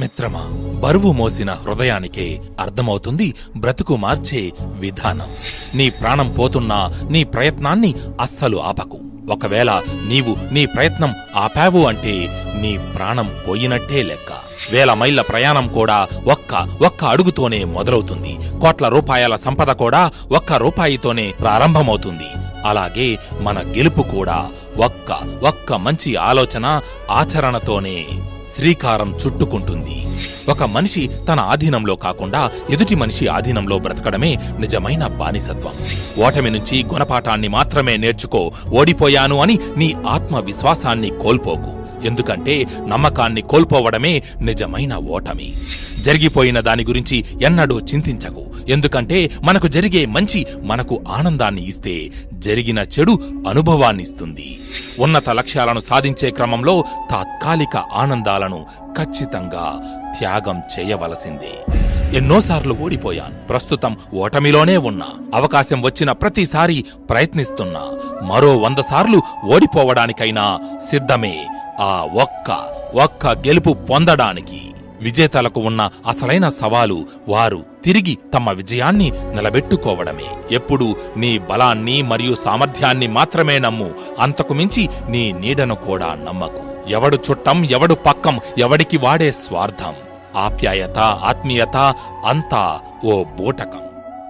మిత్రమా, బరువు మోసిన హృదయానికే అర్థమవుతుంది బ్రతుకు మార్చే విధానం. నీ ప్రాణం పోతున్నా నీ ప్రయత్నాన్ని అస్సలు ఆపకు. ఒకవేళ నీవు నీ ప్రయత్నం ఆపావు అంటే నీ ప్రాణం పోయినట్టే లెక్క. 1000 మైళ్ళ ప్రయాణం కూడా ఒక్క అడుగుతోనే మొదలవుతుంది. కోట్ల రూపాయల సంపద కూడా ₹1తోనే ప్రారంభమవుతుంది. అలాగే మన గెలుపు కూడా ఒక్క మంచి ఆలోచన, ఆచరణతోనే శ్రీకారం చుట్టుకుంటుంది. ఒక మనిషి తన ఆధీనంలో కాకుండా ఎదుటి మనిషి ఆధీనంలో బ్రతకడమే నిజమైన బానిసత్వం. ఓటమి నుంచి గుణపాఠాన్ని మాత్రమే నేర్చుకో. ఓడిపోయాను అని నీ ఆత్మవిశ్వాసాన్ని కోల్పోకు. ఎందుకంటే నమ్మకాన్ని కోల్పోవడమే నిజమైన ఓటమి. జరిగిపోయిన దాని గురించి ఎన్నడూ చింతించకు. ఎందుకంటే మనకు జరిగే మంచి మనకు ఆనందాన్ని ఇస్తే, జరిగిన చెడు అనుభవాన్నిస్తుంది. ఉన్నత లక్ష్యాలను సాధించే క్రమంలో తాత్కాలిక ఆనందాలను ఖచ్చితంగా త్యాగం చేయవలసిందే. ఎన్నోసార్లు ఓడిపోయాను. ప్రస్తుతం ఓటమిలోనే ఉన్నా. అవకాశం వచ్చిన ప్రతిసారి ప్రయత్నిస్తున్నా. మరో 100 సార్లు ఓడిపోవడానికైనా సిద్ధమే. ఆ ఒక్క గెలుపు పొందడానికి. విజేతలకు ఉన్న అసలైన సవాలు వారు తిరిగి తమ విజయాన్ని నిలబెట్టుకోవడమే. ఎప్పుడు నీ బలాన్ని మరియు సామర్థ్యాన్ని మాత్రమే నమ్ము. అంతకు మించి నీ నీడను కూడా నమ్మకు. ఎవడు చుట్టం, ఎవడు పక్కం, ఎవడికి వాడే స్వార్థం. ఆప్యాయత, ఆత్మీయత అంతా ఓ బూటకం.